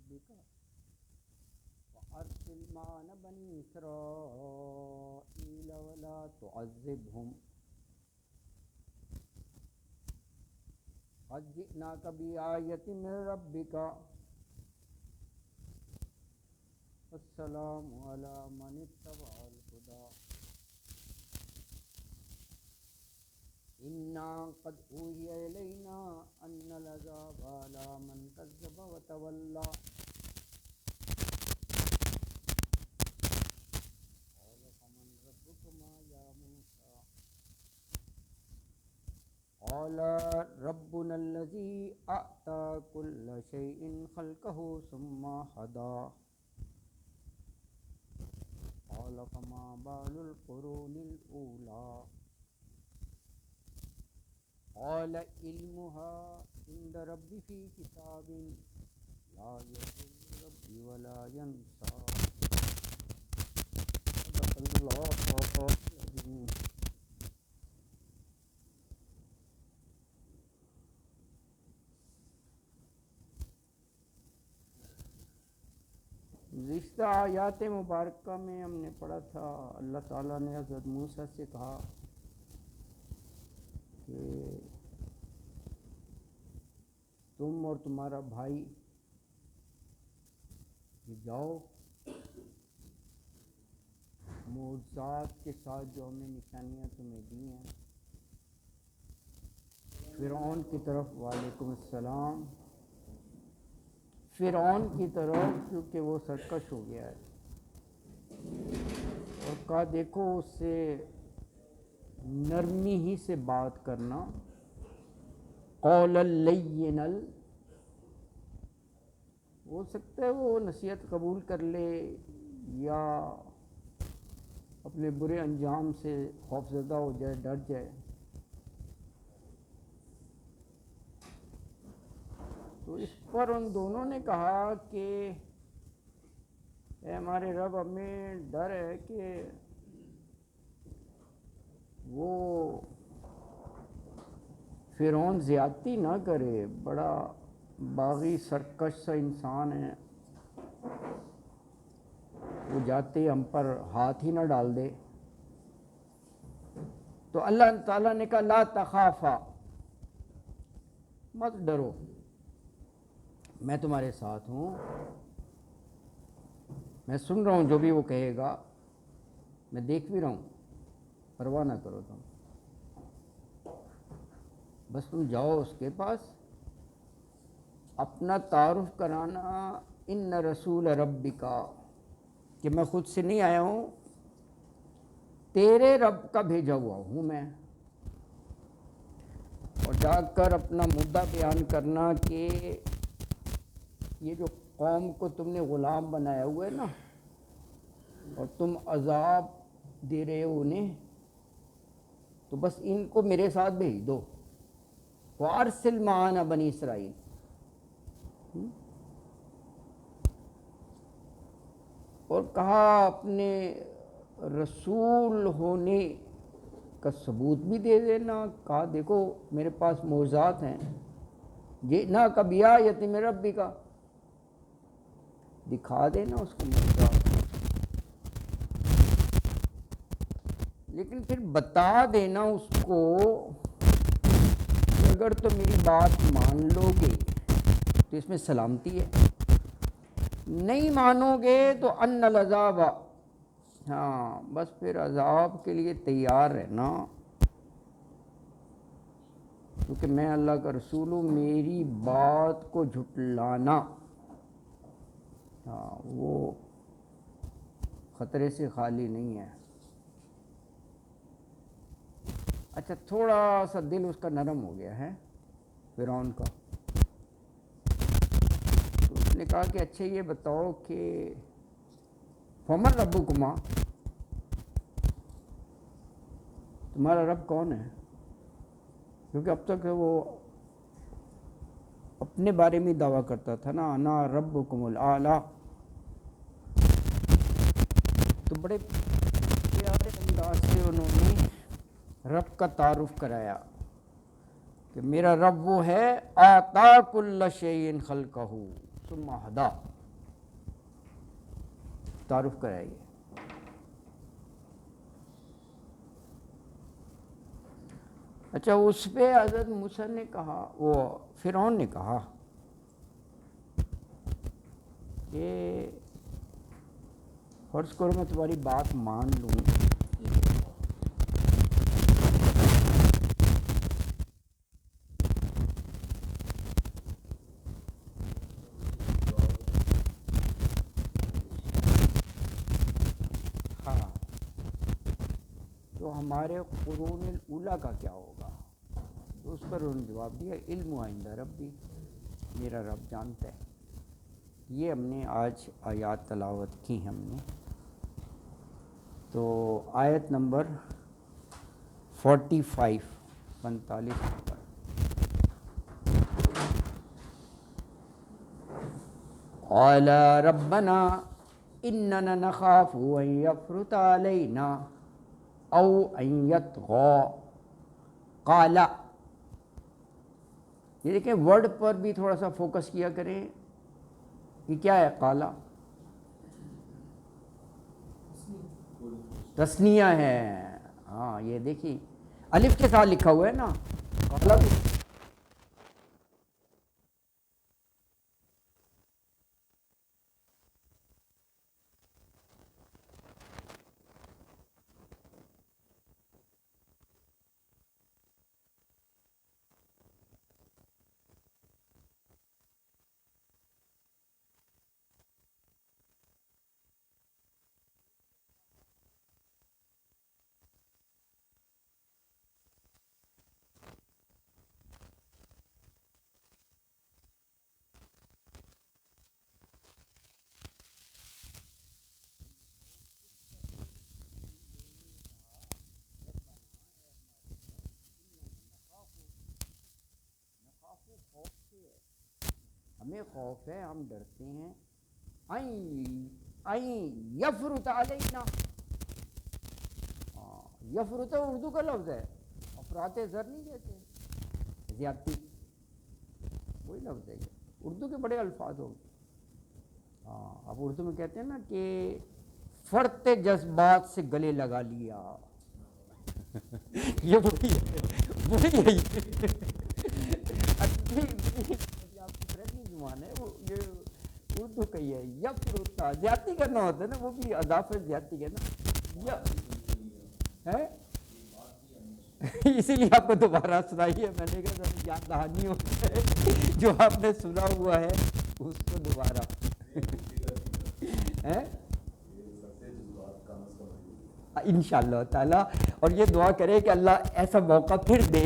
ربك وأرسل معنا بني إسرائيل ولا تعذبهم قد جئناك بآية من ربك السلام على من اتبع الهدى إنا قد أوحي إلينا أن العذاب على من كذب وتولى قال فمن ربكما يا موسى قال ربنا الذي أعطى كل شيء خلقه ثم هدى قال فما بال القرون الأولى قال علمها عند ربي في كتاب لا يضل ربي ولا ينسى صدق الله العظيم. گزشتہ آیات مبارکہ میں ہم نے پڑھا تھا اللہ تعالیٰ نے حضرت موسیٰ سے کہا کہ تم اور تمہارا بھائی جاؤ معجزات کے ساتھ جو ہم نے نشانیاں تمہیں دی ہیں فرعون کی طرف، وعلیکم السلام، فرعون کی طرف، کیونکہ وہ سرکش ہو گیا ہے، اور کہا دیکھو اس سے نرمی ہی سے بات کرنا، قول اللین، ہو سکتا ہے وہ نصیحت قبول کر لے یا اپنے برے انجام سے خوفزدہ ہو جائے، ڈر جائے. تو اس پر ان دونوں نے کہا کہ اے ہمارے رب، ہمیں ڈر ہے کہ وہ فرعون زیادتی نہ کرے، بڑا باغی سرکش سا انسان ہے، وہ جاتے ہم پر ہاتھ ہی نہ ڈال دے. تو اللہ تعالیٰ نے کہا لا تخافا، مت ڈرو، میں تمہارے ساتھ ہوں، میں سن رہا ہوں جو بھی وہ کہے گا، میں دیکھ بھی رہا ہوں، پرواہ نہ کرو تم، بس تم جاؤ اس کے پاس، اپنا تعارف کرانا، ان رسول ربک، کہ میں خود سے نہیں آیا ہوں، تیرے رب کا بھیجا ہوا ہوں میں، اور جا کر اپنا مدعا بیان کرنا کہ یہ جو قوم کو تم نے غلام بنایا ہوا ہے نا، اور تم عذاب دے رہے ہو انہیں، تو بس ان کو میرے ساتھ بھیج دو. وَأَرْسِلْ مَعَنَا بنی اسرائیل، اور کہا اپنے رسول ہونے کا ثبوت بھی دے دینا، کہا دیکھو میرے پاس معجزات ہیں، جئناک بآیۃ من ربک، دکھا دینا اس کو معجزات، لیکن پھر بتا دینا اس کو کہ اگر تو میری بات مان لو گے تو اس میں سلامتی ہے، نہیں مانو گے تو ان العذاب، ہاں بس پھر عذاب کے لیے تیار رہنا، کیونکہ میں اللہ کا رسول ہوں، میری بات کو جھٹلانا ہاں وہ خطرے سے خالی نہیں ہے. اچھا تھوڑا سا دل اس کا نرم ہو گیا ہے فرعون کا، تو اس نے کہا کہ اچھا یہ بتاؤ کہ فمن ربکما، تمہارا رب کون ہے؟ کیونکہ اب تک وہ اپنے بارے میں دعویٰ کرتا تھا نا، انا ربکم الاعلی، تو بڑے پیارے انداز سے انہوں نے رب کا تعارف کرایا کہ میرا رب وہ ہے آتا کل شیء خلقہ ثم ہدی، تعارف کرائیے. اچھا اس پہ حضرت موسیٰ نے کہا, وہ فرعون نے کہا کہ فرض کرو میں تمہاری بات مان لوں, ہاں تو ہمارے قرون الاولیٰ کا کیا ہوگا؟ تو اس پر انہوں نے جواب دیا علم عند ربی, میرا رب جانتا ہے. یہ ہم نے آج آیات تلاوت کی ہم نے. تو آیت نمبر 45 نمبر. قال ربنا اننا نخاف ان يفرط علينا او ان يطغى. قال, یہ دیکھیں ورڈ پر بھی تھوڑا سا فوکس کیا کریں. یہ کیا ہے؟ قالا تثنیہ ہے. ہاں یہ دیکھیے الف کے ساتھ لکھا ہوا ہے نا, قالا بھی. ہمیں خوف ہے, ہم ڈرتے ہیں. یفرط علینا, یفرط اردو کا لفظ ہے, افراط زر نہیں کہتے, زیادتی وہی لفظ ہے. یہ اردو کے بڑے الفاظ ہوں گے. ہاں اب اردو میں کہتے ہیں نا کہ فرط جذبات سے گلے لگا لیا. یہ وہی ہے زبان ہے وہ, یہ اردو کا ہی ہے. یفرط زیادتی کرنا ہوتا ہے نا, وہ بھی اضافہ زیادتی کرنا ہے. اسی لیے آپ کو دوبارہ سنائی ہے, میں نے کہا یاد دہانی ہوتا ہے جو آپ نے سنا ہوا ہے اس کو دوبارہ انشاءاللہ تعالیٰ. اور یہ دعا کرے کہ اللہ ایسا موقع پھر دے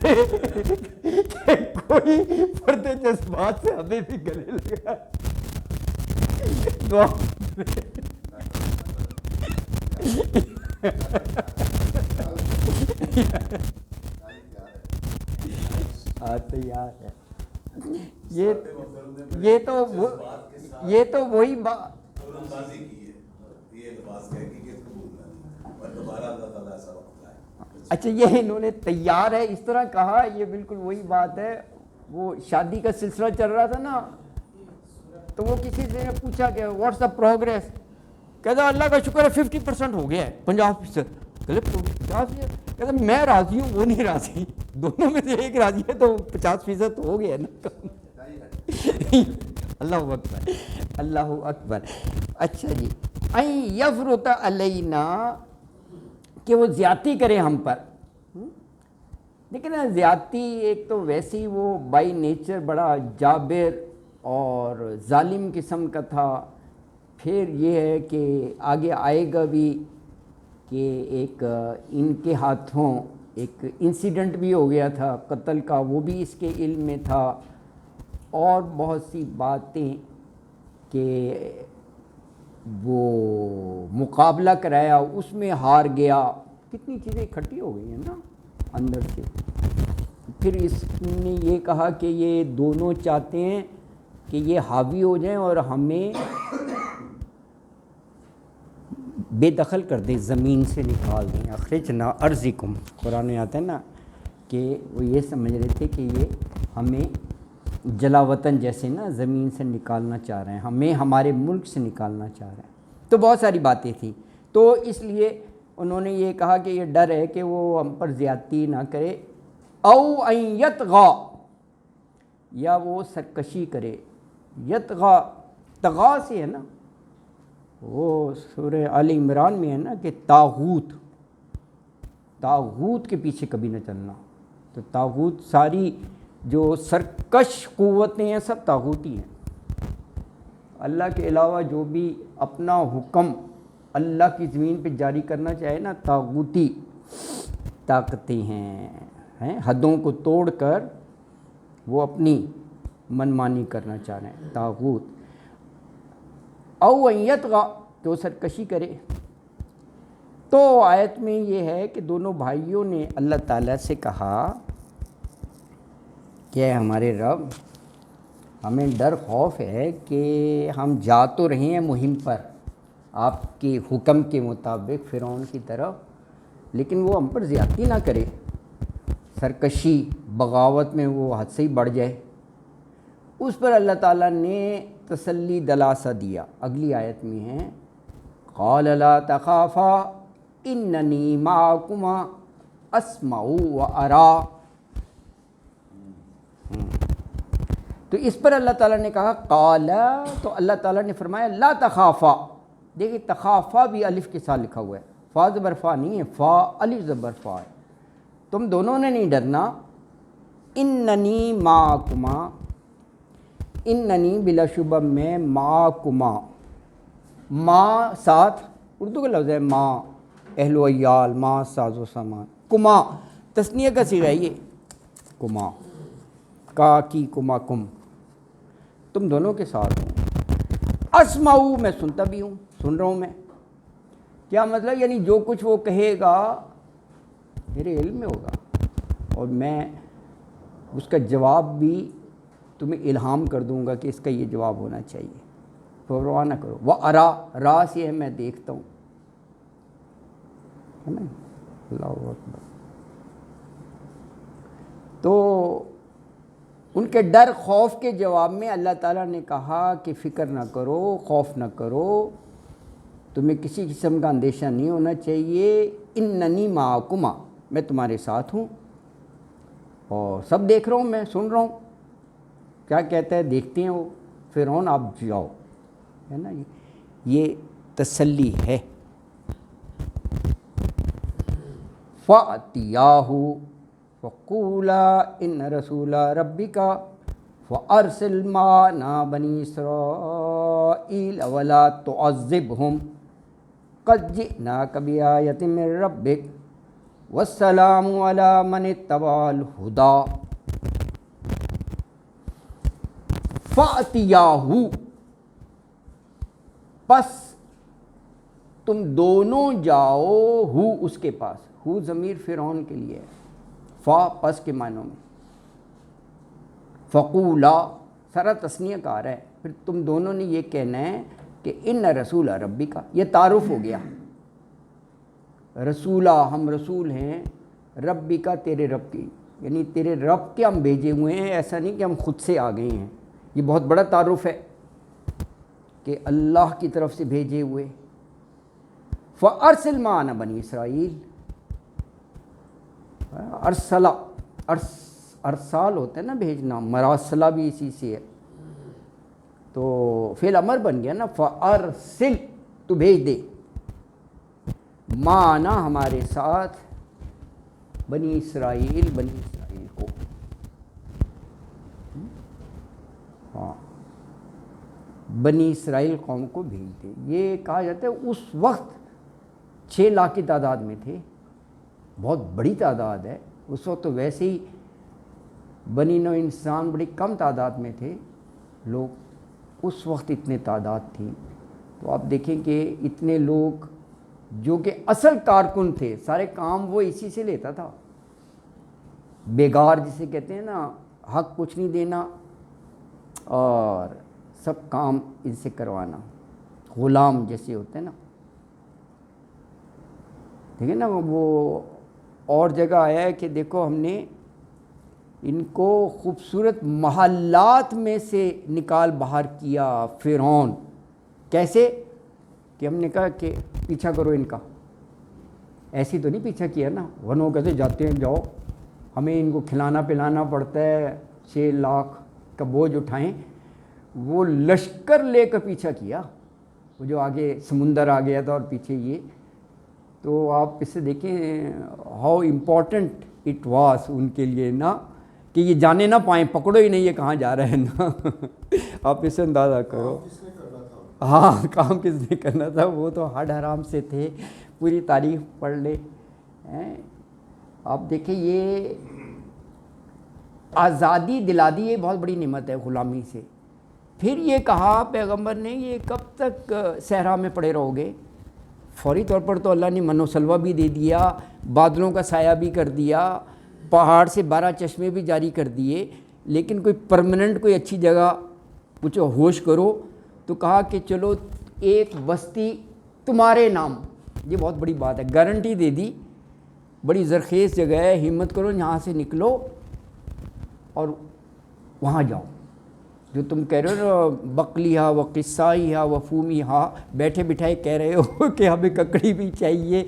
کہ کوئی فرد جذبات سے ہمیں بھی گلے لگا. دعا تیار ہے. یہ تو وہی بات. اچھا یہ انہوں نے تیار ہے اس طرح کہا, یہ بالکل وہی بات ہے. وہ شادی کا سلسلہ چل رہا تھا نا, تو وہ کسی سے نے پوچھا کہ واٹس دا پروگریس, کہتا اللہ کا شکر ہے 50% ہو گیا ہے, 50%. کہتا میں راضی ہوں, وہ نہیں راضی, دونوں میں سے ایک راضی ہے تو 50% ہو گیا نا. اللہ اکبر, اللہ اکبر. اچھا جی, یفرط علینا, کہ وہ زیادتی کرے ہم پر. لیکن زیادتی ایک تو ویسے ہی وہ بائی نیچر بڑا جابر اور ظالم قسم کا تھا. پھر یہ ہے کہ آگے آئے گا بھی کہ ایک ان کے ہاتھوں ایک انسیڈنٹ بھی ہو گیا تھا قتل کا, وہ بھی اس کے علم میں تھا. اور بہت سی باتیں کہ وہ مقابلہ کرایا اس میں ہار گیا. کتنی چیزیں اکٹھی ہو گئی ہیں نا اندر سے. پھر اس نے یہ کہا کہ یہ دونوں چاہتے ہیں کہ یہ حاوی ہو جائیں اور ہمیں بے دخل کر دیں, زمین سے نکال دیں. اخرجنا ارضکم, قرآن میں آتا ہے نا کہ وہ یہ سمجھ رہے تھے کہ یہ ہمیں جلا وطن جیسے نا زمین سے نکالنا چاہ رہے ہیں, ہمیں ہمارے ملک سے نکالنا چاہ رہے ہیں. تو بہت ساری باتیں تھیں. تو اس لیے انہوں نے یہ کہا کہ یہ ڈر ہے کہ وہ ہم پر زیادتی نہ کرے. او ان یطغی، یا وہ سرکشی کرے. یطغی طغا سے ہے نا، وہ سورہ آل عمران میں ہے نا کہ طاغوت کے پیچھے کبھی نہ چلنا. تو طاغوت ساری جو سرکش قوتیں ہیں سب طاغوتی ہیں. اللہ کے علاوہ جو بھی اپنا حکم اللہ کی زمین پہ جاری کرنا چاہے نا، طاغوتی طاقتیں ہیں، حدوں کو توڑ کر وہ اپنی منمانی کرنا چاہ رہے ہیں، طاغوت. او ان یطغی، تو سرکشی کرے. تو آیت میں یہ ہے کہ دونوں بھائیوں نے اللہ تعالیٰ سے کہا کہ ہمارے رب، ہمیں ڈر خوف ہے کہ ہم جا تو رہے ہیں مہم پر آپ کے حکم کے مطابق فرعون کی طرف، لیکن وہ ہم پر زیادتی نہ کرے، سرکشی بغاوت میں وہ حد سے ہی بڑھ جائے. اس پر اللہ تعالیٰ نے تسلی دلاسا دیا. اگلی آیت میں ہے قال لا تخافا اننی معکما اسمع و ارا. تو اس پر اللہ تعالیٰ نے کہا قال، تو اللہ تعالیٰ نے فرمایا لا تخافا. دیکھیں تخافا بھی الف کے ساتھ لکھا ہوا ہے، فا زبر فا نہیں ہے، فا الف زبر فا ہے. تم دونوں نے نہیں ڈرنا. اننی معکما، اننی بلا شبہ میں، معکما، ما ساتھ اردو کا لفظ ہے، ما اہل و عیال، ما ساز و سامان، کما تثنیہ کا صیغہ ہے یہ، کما کا کی کما کم، تم دونوں کے ساتھ ہوں. اسمعو، میں سنتا بھی ہوں، سن رہا ہوں میں. کیا مطلب؟ یعنی جو کچھ وہ کہے گا میرے علم میں ہوگا، اور میں اس کا جواب بھی تمہیں الہام کر دوں گا کہ اس کا یہ جواب ہونا چاہیے، پرواہ نہ کرو. وہ ارا، را سے ہے میں دیکھتا ہوں، ہے نا. اللہ اکبر. تو ان کے ڈر خوف کے جواب میں اللہ تعالیٰ نے کہا کہ فکر نہ کرو، خوف نہ کرو، تمہیں کسی قسم کا اندیشہ نہیں ہونا چاہیے. اننی معکما، میں تمہارے ساتھ ہوں اور سب دیکھ رہا ہوں، میں سن رہا ہوں کیا کہتا ہے، دیکھتے ہیں وہ فرعون، آپ جاؤ، ہے نا. یہ تسلی ہے. فَأْتِيَاهُ فَقُولَا إِنَّ رَسُولَ رَبِّكَ فَأَرْسِلْ مَعَنَا بَنِي إِسْرَائِيلَ وَلَا تُعَذِّبْهُمْ قَدْ جِئْنَاكَ بِآيَةٍ مِّن رَّبِّكَ وَالسَّلَامُ عَلَىٰ مَنِ اتَّبَعَ الْهُدَىٰ. فَأْتِيَاهُ، پس تم دونوں جاؤ، ہو اس کے پاس، ہو ضمیر فرعون کے لیے ہے، فا پس کے معنوں میں. فقولا سارا تثنیہ کار ہے. پھر تم دونوں نے یہ کہنا ہے کہ ان رسول ربی کا، یہ تعارف ہو گیا. رسولہ، ہم رسول ہیں، ربی کا، تیرے رب کی، یعنی تیرے رب کے ہم بھیجے ہوئے ہیں، ایسا نہیں کہ ہم خود سے آ گئے ہیں. یہ بہت بڑا تعارف ہے کہ اللہ کی طرف سے بھیجے ہوئے. فَأَرْسِلْ مَعَنَا بَنِي اسرائیل، ارسلہ، ارسال ہوتا ہے نا بھیجنا، مراسلہ بھی اسی سے ہے، تو فعل امر بن گیا نا. فَأَرْسِلْ، تو بھیج دے، معنا ہمارے ساتھ، بنی اسرائیل، بنی اسرائیل کو. ہاں، بنی اسرائیل قوم کو بھیج دے. یہ کہا جاتا ہے اس وقت 6 لاکھ کی تعداد میں تھے، بہت بڑی تعداد ہے. اس وقت تو ویسے ہی بنی نوع انسان بڑی کم تعداد میں تھے لوگ، اس وقت اتنے تعداد تھی. تو آپ دیکھیں کہ اتنے لوگ جو کہ اصل کارکن تھے، سارے کام وہ اسی سے لیتا تھا. بیگار جسے کہتے ہیں نا، حق کچھ نہیں دینا اور سب کام ان سے کروانا، غلام جیسے ہوتے ہیں نا. ٹھیک ہے نا. وہ اور جگہ آیا ہے کہ دیکھو ہم نے ان کو خوبصورت محلات میں سے نکال باہر کیا فرعون. کیسے؟ کہ ہم نے کہا کہ پیچھا کرو ان کا، ایسی تو نہیں پیچھا کیا نا، ورنہ کیسے جاتے ہیں جاؤ، ہمیں ان کو کھلانا پلانا پڑتا ہے، 6 لاکھ کا بوجھ اٹھائیں، وہ لشکر لے کر پیچھا کیا، وہ جو آگے سمندر آ گیا تھا اور پیچھے یہ، تو آپ اس سے دیکھیں how important it was in کے لیے نا، کہ یہ جانے نہ پائیں، پکڑو ہی نہیں یہ کہاں جا رہے ہیں نا آپ اس سے اندازہ کرو، ہاں کام کس نے کرنا تھا، وہ تو ہڈ حرام سے تھے، پوری تاریخ پڑھ لے ہیں۔ آپ دیکھیں یہ آزادی دلا دی، یہ بہت بڑی نعمت ہے غلامی سے۔ پھر یہ کہا پیغمبر نے یہ کب تک صحرا میں پڑے رہو گے؟ فوری طور پر تو اللہ نے من و سلوہ بھی دے دیا، بادلوں کا سایہ بھی کر دیا، پہاڑ سے 12 چشمے بھی جاری کر دیے، لیکن کوئی پرماننٹ کوئی اچھی جگہ پوچھو ہوش کرو، تو کہا کہ چلو ایک بستی تمہارے نام، یہ بہت بڑی بات ہے، گارنٹی دے دی، بڑی زرخیز جگہ ہے، ہمت کرو یہاں سے نکلو اور وہاں جاؤ، جو تم کہہ رہے ہو نا بقلی ہا و قصائی ہا و فومی ہا، بیٹھے بٹھائے کہہ رہے ہو کہ ہمیں ککڑی بھی چاہیے،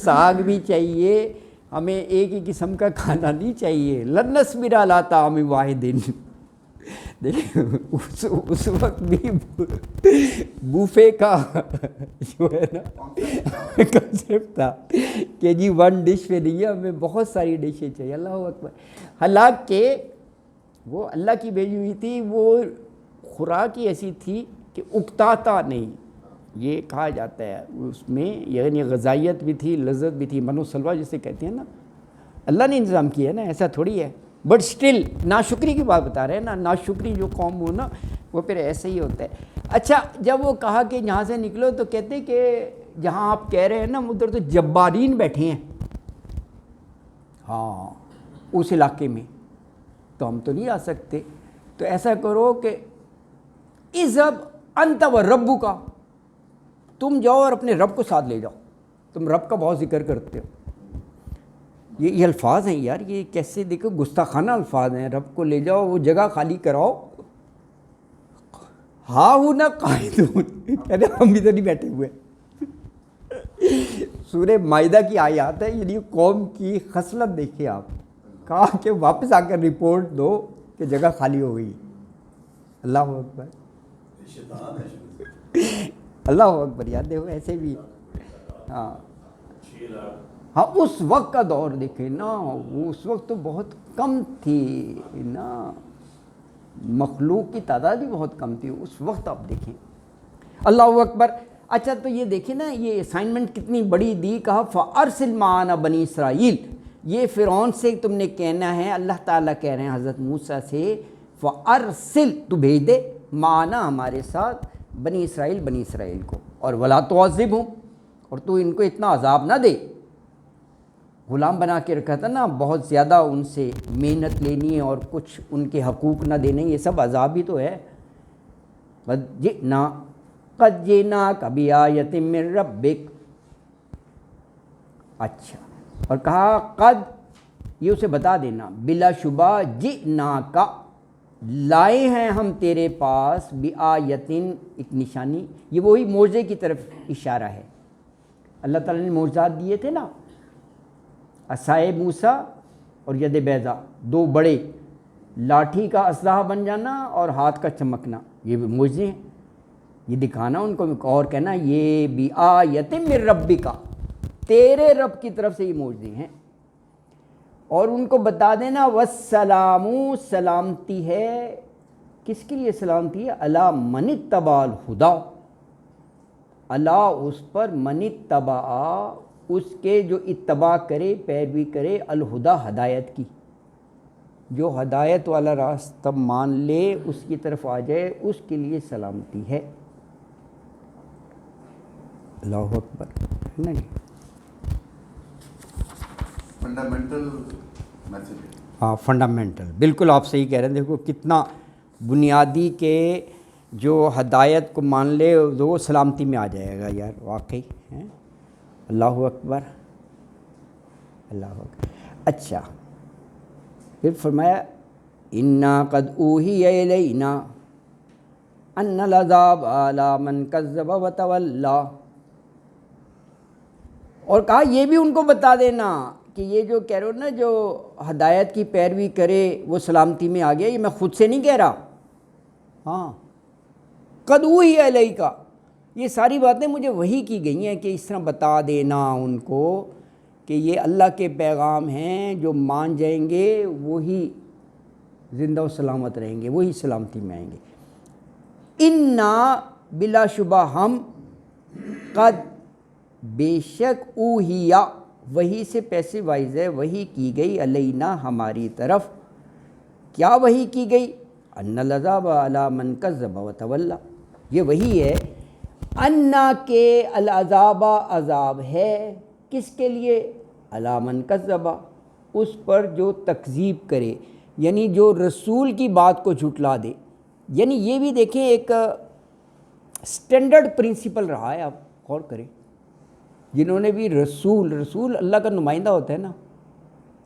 ساگ بھی چاہیے، ہمیں ایک ہی قسم کا کھانا نہیں چاہیے، لن نصبر علی طعام واحد، دیکھیں اس وقت بھی بوفے کا جو ہے نا کنسیپٹ تھا کہ جی 1 ڈش پہ نہیں ہے، ہمیں بہت ساری ڈشیں چاہیے، اللہ اکبر، حالانکہ وہ اللہ کی بھیجی ہوئی تھی، وہ خوراک ہی ایسی تھی کہ اکتاتا نہیں، یہ کہا جاتا ہے اس میں، یعنی غذائیت بھی تھی، لذت بھی تھی، من و سلوہ جسے کہتے ہیں نا، اللہ نے انتظام کیا ہے نا، ایسا تھوڑی ہے، بٹ سٹل ناشکری کی بات بتا رہے ہیں نا، ناشکری جو قوم ہو نا وہ پھر ایسے ہی ہوتا ہے۔ اچھا جب وہ کہا کہ یہاں سے نکلو، تو کہتے کہ جہاں آپ کہہ رہے ہیں نا ادھر تو جبارین بیٹھے ہیں، ہاں اس علاقے میں تو ہم تو نہیں آ سکتے، تو ایسا کرو کہ اذهب انت وربک، تم جاؤ اور اپنے رب کو ساتھ لے جاؤ، تم رب کا بہت ذکر کرتے ہو، یہ الفاظ ہیں یار، یہ کیسے دیکھو گستاخانہ الفاظ ہیں، رب کو لے جاؤ، وہ جگہ خالی کراؤ، ہاں ہوں نہ قاعدون، کہتے ہم ادھر نہیں بیٹھے ہوئے، سورہ مائدہ کی آیات ہے، یعنی قوم کی خصلت دیکھیں آپ، کہا کہ واپس آ کر رپورٹ دو کہ جگہ خالی ہو گئی، اللہ اکبر، اللہ اکبر، یاد دیکھو ایسے بھی، ہاں ہاں اس وقت کا دور دیکھیں نا، وہ اس وقت تو بہت کم تھی نا، مخلوق کی تعداد بھی بہت کم تھی اس وقت، آپ دیکھیں، اللہ اکبر۔ اچھا تو یہ دیکھیں نا، یہ اسائنمنٹ کتنی بڑی دی، کہا فَأَرْسِلْ مَعَنَا بنی اسرائیل، یہ فرعون سے تم نے کہنا ہے، اللہ تعالیٰ کہہ رہے ہیں حضرت موسیٰ سے، فَأَرْسِلْ، تو بھیج دے، معنا ہمارے ساتھ، بنی اسرائیل کو، اور وَلَا تُعَذِّبْهُمْ، اور تو ان کو اتنا عذاب نہ دے، غلام بنا کے رکھا تھا نا، بہت زیادہ ان سے محنت لینی ہے اور کچھ ان کے حقوق نہ دینے، یہ سب عذاب ہی تو ہے، قَدْ جِئْنَاكَ بِآیَةٍ مِّن رَبِّكَ، اچھا، اور کہا قد، یہ اسے بتا دینا، بلا شبہ، جئناک، لائے ہیں ہم تیرے پاس، بآیتن، ایک نشانی، یہ وہی معجزے کی طرف اشارہ ہے، اللہ تعالیٰ نے معجزات دیے تھے نا، عصائے موسیٰ اور ید بیضا، 2 بڑے، لاٹھی کا اسلحہ بن جانا اور ہاتھ کا چمکنا، یہ معجزے ہیں، یہ دکھانا ان کو، اور کہنا یہ بآیت من ربک، تیرے رب کی طرف سے یہ معجزے ہیں، اور ان کو بتا دینا والسلام، سلامتی ہے، کس کے لیے سلامتی ہے؟ علی من اتبع الہدی، اللہ اس پر، من اتبع، اس کے جو اتباع کرے، پیروی کرے، الہدی، ہدایت کی، جو ہدایت والا راستہ مان لے، اس کی طرف آ جائے، اس کے لیے سلامتی ہے، اللہ اکبر، نہیں فنڈامنٹل میسج، ہاں فنڈامنٹل، بالکل آپ صحیح کہہ رہے ہیں، دیکھو کتنا بنیادی کہ جو ہدایت کو مان لے وہ سلامتی میں آ جائے گا یار، واقعی ہیں، اللہ اکبر، اللہ اکبر۔ اچھا پھر فرمایا انا قد اوحی الینا ان العذاب علی من کذب وتولی، اور کہا یہ بھی ان کو بتا دینا کہ یہ جو کہہ رہے ہو نا جو ہدایت کی پیروی کرے وہ سلامتی میں آ گیا، یہ میں خود سے نہیں کہہ رہا، ہاں قد اوحی الیک، یہ ساری باتیں مجھے وحی کی گئی ہیں کہ اس طرح بتا دینا ان کو کہ یہ اللہ کے پیغام ہیں، جو مان جائیں گے وہی زندہ و سلامت رہیں گے، وہی سلامتی میں آئیں گے۔ انا بلا شبہ ہم، قد بے شک، اوحیا وہی سے پیسے وائز ہے، وہی کی گئی، علینا ہماری طرف، کیا وہی کی گئی؟ ان العذاب علی من کذب وتولی، یہ وہی ہے انا کے العذاب عذاب ہے کس کے لیے؟ علی من کذب، اس پر جو تکذیب کرے، یعنی جو رسول کی بات کو جھٹلا دے۔ یعنی یہ بھی دیکھیں ایک سٹینڈرڈ پرنسپل رہا ہے، آپ غور کریں، جنہوں نے بھی رسول اللہ کا نمائندہ ہوتا ہے نا،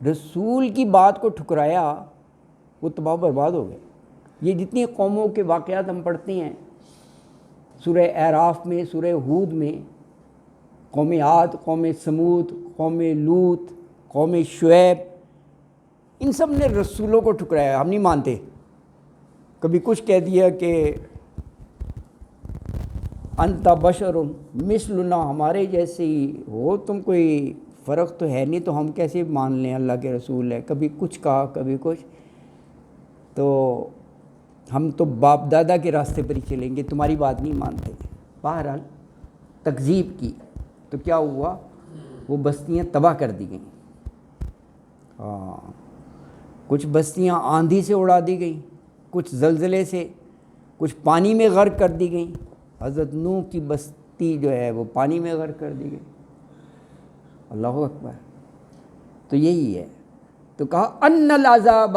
رسول کی بات کو ٹھکرایا وہ تباہ برباد ہو گئے۔ یہ جتنی قوموں کے واقعات ہم پڑھتے ہیں سورہ اعراف میں، سورہ ہود میں، قوم عاد، قوم سمود، قوم لوط، قوم شعیب، ان سب نے رسولوں کو ٹھکرایا، ہم نہیں مانتے۔ کبھی کچھ کہہ دیا کہ انت بشر مثلنا، ہمارے جیسے ہی ہو تم، کوئی فرق تو ہے نہیں، تو ہم کیسے مان لیں اللہ کے رسول ہے؟ کبھی کچھ کہا، کبھی کچھ، تو ہم تو باپ دادا کے راستے پر ہی چلیں گے، تمہاری بات نہیں مانتے۔ بہرحال تکذیب کی تو کیا ہوا؟ وہ بستیاں تباہ کر دی گئیں، کچھ بستیاں آندھی سے اڑا دی گئیں، کچھ زلزلے سے، کچھ پانی میں غرق کر دی گئیں۔ حضرت نوح کی بستی جو ہے وہ پانی میں غرق کر دی گئی۔ اللہ اکبر۔ تو یہی ہے، تو کہا ان العذاب،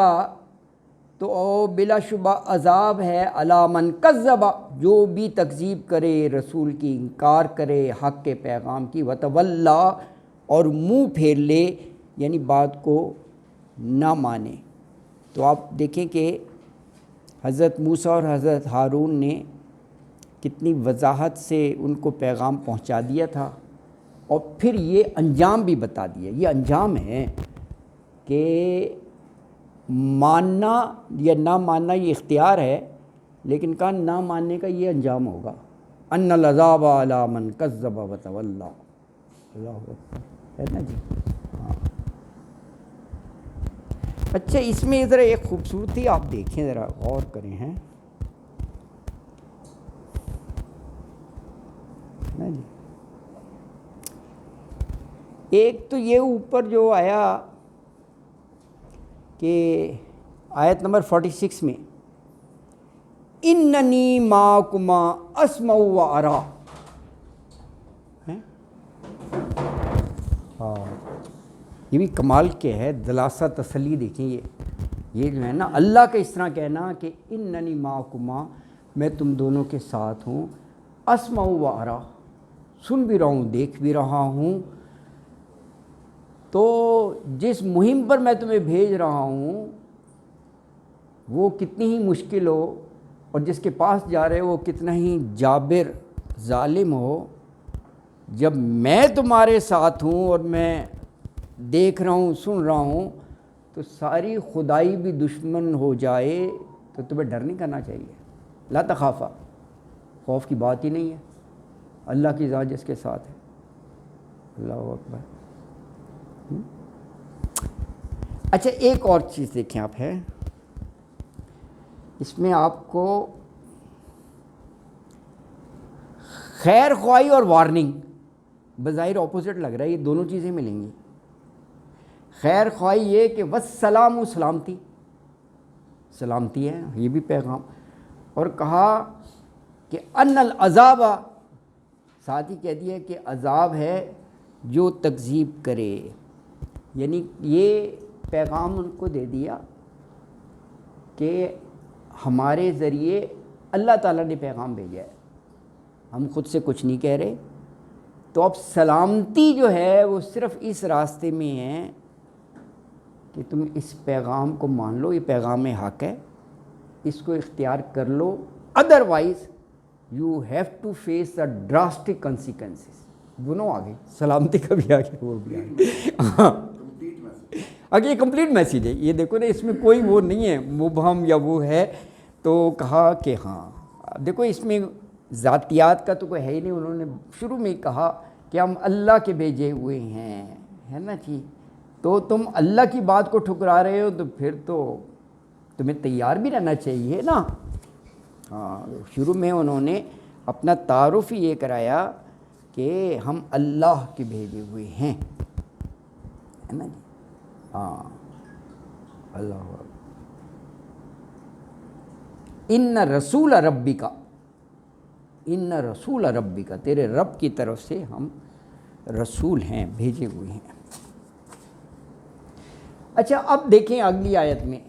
تو بلا شبہ عذاب ہے، علی من کذب، جو بھی تکذیب کرے، رسول کی انکار کرے، حق کے پیغام کی، وتولی، اور منہ پھیر لے، یعنی بات کو نہ مانے۔ تو آپ دیکھیں کہ حضرت موسیٰ اور حضرت ہارون نے کتنی وضاحت سے ان کو پیغام پہنچا دیا تھا، اور پھر یہ انجام بھی بتا دیا۔ یہ انجام ہے کہ ماننا یا نہ ماننا یہ اختیار ہے، لیکن کہا نہ ماننے کا یہ انجام ہوگا، ان العذاب علی من کذب وتولی۔ اللہ اکبر، ہے نا جی؟ ہاں۔ اچھا، اس میں ذرا ایک خوبصورتی آپ دیکھیں، ذرا غور کریں، ہیں نا جی؟ ایک تو یہ اوپر جو آیا کہ آیت نمبر 46 میں اننی معکما اسمع و ارا، ہاں یہ بھی کمال کے ہے، دلاسہ تسلی دیکھیں، یہ جو ہے نا اللہ کا اس طرح کہنا کہ اننی معکما، میں تم دونوں کے ساتھ ہوں، اسمع و ارا، سن بھی رہا ہوں، دیکھ بھی رہا ہوں۔ تو جس مہم پر میں تمہیں بھیج رہا ہوں وہ کتنی ہی مشکل ہو، اور جس کے پاس جا رہے ہو وہ کتنا ہی جابر ظالم ہو، جب میں تمہارے ساتھ ہوں اور میں دیکھ رہا ہوں، سن رہا ہوں، تو ساری خدائی بھی دشمن ہو جائے تو تمہیں ڈر نہیں کرنا چاہیے۔ لا تخافا، خوف کی بات ہی نہیں ہے، اللہ کی ذات جس کے ساتھ ہے۔ اللہ اکبر۔ اچھا، ایک اور چیز دیکھیں آپ، ہے اس میں آپ کو خیر خواہی اور وارننگ بظاہر اپوزٹ لگ رہا ہے، یہ دونوں چیزیں ملیں گی۔ خیر خواہی یہ کہ والسلام، سلامتی، سلامتی ہے، یہ بھی پیغام، اور کہا کہ ان العذاب، ساتھ ہی کہہ دیا کہ عذاب ہے جو تکذیب کرے، یعنی یہ پیغام ان کو دے دیا کہ ہمارے ذریعے اللہ تعالیٰ نے پیغام بھیجا ہے، ہم خود سے کچھ نہیں کہہ رہے۔ تو اب سلامتی جو ہے وہ صرف اس راستے میں ہے کہ تم اس پیغام کو مان لو، یہ پیغام حق ہے، اس کو اختیار کر لو، otherwise you have to face the drastic consequences. دونوں آ گئی, سلامتی کا بھی آ گیا, وہ بھی آ گیا. ہاں Complete message. اگر یہ کمپلیٹ میسیج ہے, یہ دیکھو نا, اس میں کوئی وہ نہیں ہے مبہم یا وہ ہے. تو کہا کہ ہاں دیکھو اس میں ذاتیات کا تو کوئی ہے ہی نہیں. انہوں نے شروع میں ہی کہا کہ ہم اللہ کے بھیجے ہوئے ہیں, ہے نا جی. تو تم اللہ کی بات کو ٹھکرا رہے ہو تو پھر تو تمہیں تیار بھی رہنا چاہیے نا. ہاں شروع میں انہوں نے اپنا تعارف ہی یہ کرایا کہ ہم اللہ کے بھیجے ہوئے ہیں, ہے نا جی. ہاں اللہ ان رسول ربی کا, ان رسول ربی کا, تیرے رب کی طرف سے ہم رسول ہیں, بھیجے ہوئے ہیں. اچھا اب دیکھیں اگلی آیت میں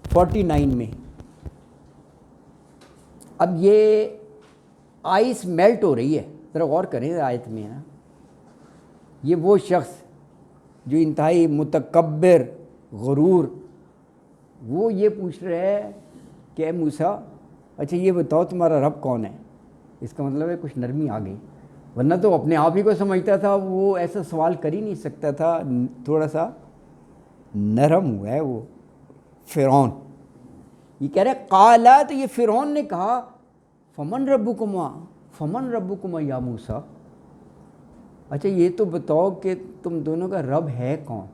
49 میں, اب یہ آئس میلٹ ہو رہی ہے. ذرا غور کریں آیت میں نا, یہ وہ شخص جو انتہائی متکبر غرور, وہ یہ پوچھ رہا ہے کہ اے موسیٰ اچھا یہ بتاؤ تمہارا رب کون ہے. اس کا مطلب ہے کچھ نرمی آ گئی, ورنہ تو اپنے آپ ہی کو سمجھتا تھا, وہ ایسا سوال کر ہی نہیں سکتا تھا. تھوڑا سا نرم ہوا ہے وہ فرعون. یہ کہہ رہے قالا, تو یہ فرعون نے کہا فمن ربکما, فمن ربکما یا موسیٰ, اچھا یہ تو بتاؤ کہ تم دونوں کا رب ہے کون.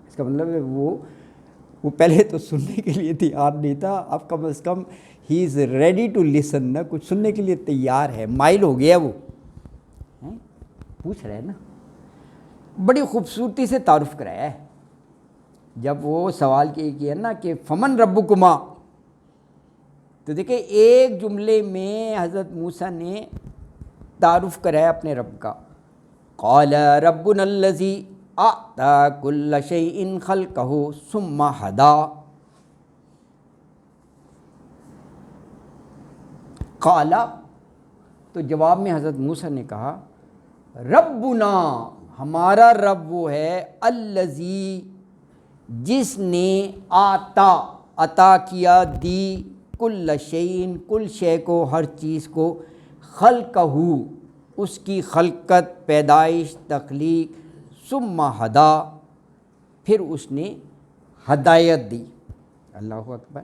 اس کا مطلب ہے وہ پہلے تو سننے کے لیے تیار نہیں تھا, اب کم از کم ہی از ریڈی ٹو لسن, نا کچھ سننے کے لیے تیار ہے, مائل ہو گیا. وہ پوچھ رہے ہیں نا, بڑی خوبصورتی سے تعارف کرایا ہے. جب وہ سوال کیا نا کہ فمن ربکما, تو دیکھیں ایک جملے میں حضرت موسیٰ نے تعارف کرایا اپنے رب کا. قال ربنا الذی اعطی کل شیء خلقہ ثم ہدی. قال, تو جواب میں حضرت موسیٰ نے کہا ربنا, ہمارا رب وہ ہے, الذی جس نے عطا کیا, دی, کل شیء کل شے کو, ہر چیز کو, خلقہ اس کی خلقت, پیدائش, تخلیق, ثم ہدی پھر اس نے ہدایت دی. اللہ اکبر.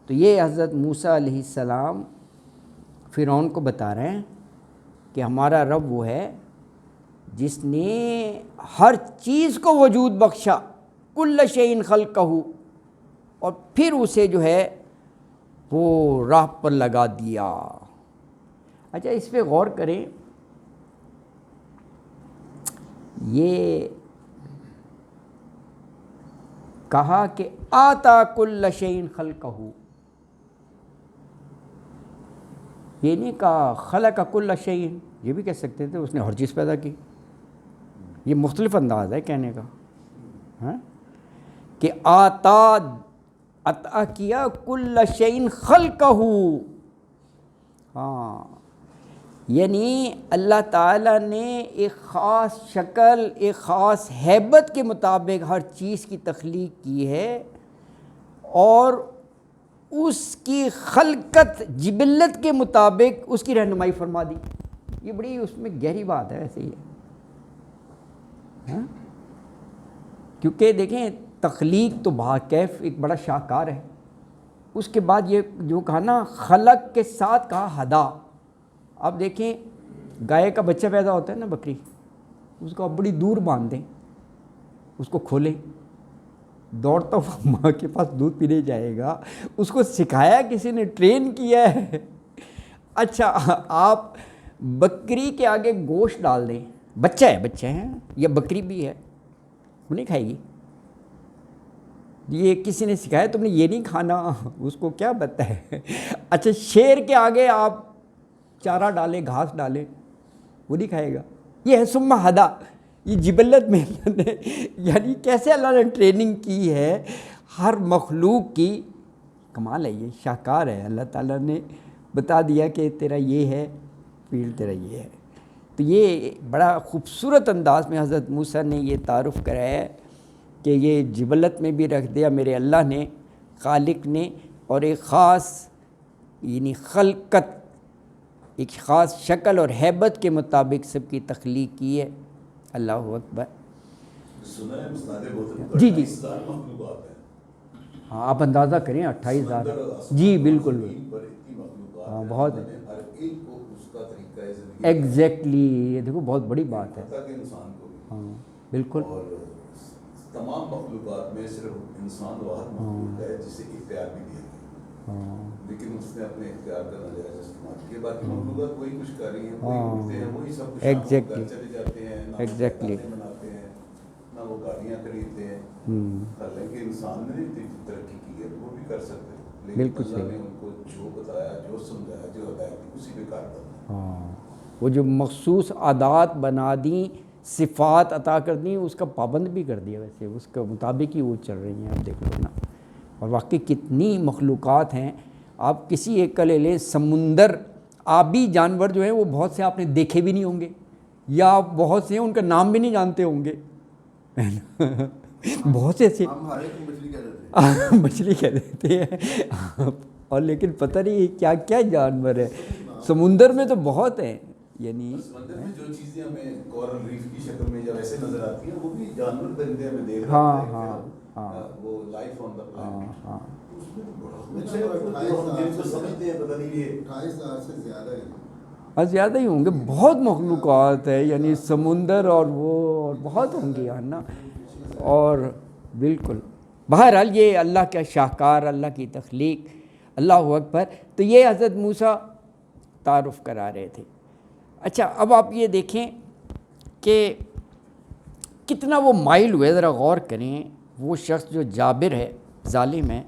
تو یہ حضرت موسیٰ علیہ السلام فرعون کو بتا رہے ہیں کہ ہمارا رب وہ ہے جس نے ہر چیز کو وجود بخشا, کل شیء خلقہ, اور پھر اسے جو ہے وہ راہ پر لگا دیا. اچھا اس پہ غور کریں, یہ کہا کہ آتا کل شیء خلقہ, یہ نہیں کہا خلق کل شیء, یہ بھی کہہ سکتے تھے اس نے ہر چیز پیدا کی. یہ مختلف انداز ہے کہنے کا, ہاں کہ عطا کیا کل شیء خلقہ. ہاں یعنی اللہ تعالیٰ نے ایک خاص شکل, ایک خاص ہیبت کے مطابق ہر چیز کی تخلیق کی ہے, اور اس کی خلقت جبلت کے مطابق اس کی رہنمائی فرما دی. یہ بڑی اس میں گہری بات ہے ویسے ہی ہے, ہاں کیونکہ دیکھیں تخلیق تو بہاکیف ایک بڑا شاہکار ہے. اس کے بعد یہ جو کہا نا خلق کے ساتھ کہا ہدا. اب دیکھیں گائے کا بچہ پیدا ہوتا ہے نا, بکری, اس کو اب بڑی دور باندھ دیں, اس کو کھولیں, دوڑتا ہوا ماں کے پاس دودھ پینے جائے گا. اس کو سکھایا کسی نے, ٹرین کیا ہے. اچھا آپ بکری کے آگے گوشت ڈال دیں, بچہ ہے یا بکری بھی ہے, وہ نہیں کھائے گی. یہ کسی نے سکھایا تم نے یہ نہیں کھانا, اس کو کیا پتہ ہے. اچھا شیر کے آگے آپ چارہ ڈالیں, گھاس ڈالیں, وہ نہیں کھائے گا. یہ ہے ثم ہدی, یہ جبلت میں اللہ نے, یعنی کیسے اللہ نے ٹریننگ کی ہے ہر مخلوق کی. کمال ہے, یہ شاہکار ہے. اللہ تعالیٰ نے بتا دیا کہ تیرا یہ ہے فیلڈ, تیرا یہ ہے. تو یہ بڑا خوبصورت انداز میں حضرت موسیٰ نے یہ تعارف کرایا ہے کہ یہ جبلت میں بھی رکھ دیا میرے اللہ نے, خالق نے, اور ایک خاص یعنی خلقت ایک خاص شکل اور ہیبت کے مطابق سب کی تخلیق کی ہے. اللہ اکبر. سنا ہے مصنوعات بہت جی جی 28,000 مخلوقات ہیں. ہاں آپ اندازہ کریں 28,000. جی بالکل ہاں بہت ہے. ہر ایک کو اس کا طریقہ ہے زندگی. ایگزیکٹلی یہ دیکھو بہت بڑی بات ہے. حتیٰ کہ انسان کو بھی. ہاں بالکل. اور تمام مخلوقات میں صرف انسان واحد مخلوق ہے جسے اختیار بھی دیا گیا. لیکن اس نے اپنے اختیار کا ناجائز استعمال کیا. باقی مخلوقات وہی کچھ کر رہی ہیں, وہی اٹھتے ہیں, وہی سب کچھ Exactly. کر چلے جاتے ہیں, نہ Exactly. وہ بناتے ہیں, نہ وہ گاڑیاں خریدتے ہیں. حالانکہ انسان نے ترقی کی ہے وہ بھی کر سکتے ہیں, لیکن بالکل اللہ صحیح. نے ان کو جو بتایا, جو سمجھایا, جو ہدایت دی اسی پہ کار کرنا. ہاں وہ جو مخصوص عادات بنا دیں, صفات عطا کر دیں, اس کا پابند بھی کر دیا. ویسے اس کے مطابق ہی وہ چل رہی ہیں, آپ دیکھ لو نا. اور واقعی کتنی مخلوقات ہیں. آپ کسی ایک کا لے لیں, سمندر آبی جانور جو ہیں وہ بہت سے آپ نے دیکھے بھی نہیں ہوں گے, یا بہت سے ان کا نام بھی نہیں جانتے ہوں گے. بہت سے ایسے ہم ہر ایک کو مچھلی کہہ دیتے ہیں. مچھلی کہہ دیتے ہیں, اور لیکن پتہ نہیں کیا کیا جانور ہے. سمندر میں تو بہت ہیں. یعنی سمندر میں جو چیزیں ہمیں کورل ریف کی شکل میں یا ویسے نظر آتی ہیں وہ بھی جانور پرندے ہمیں دیکھ رہے ہاں ہیں. ہاں ہاں وہ لائف آن دا پلانٹ. ہاں اس میں بڑا جن کو سمجھتے ہیں پتہ نہیں یہ 28,000 سے زیادہ ہے. اور زیادہ ہی ہوں گے. بہت مخلوقات ہے, یعنی سمندر اور وہ اور بہت ہوں گے یار نا. اور بالکل بہرحال یہ اللہ کا شاہکار, اللہ کی تخلیق. اللہ اکبر. تو یہ حضرت موسیٰ تعارف کرا رہے تھے. اچھا اب آپ یہ دیکھیں کہ کتنا وہ مائل ہوئے. ذرا غور کریں, وہ شخص جو جابر ہے, ظالم ہے,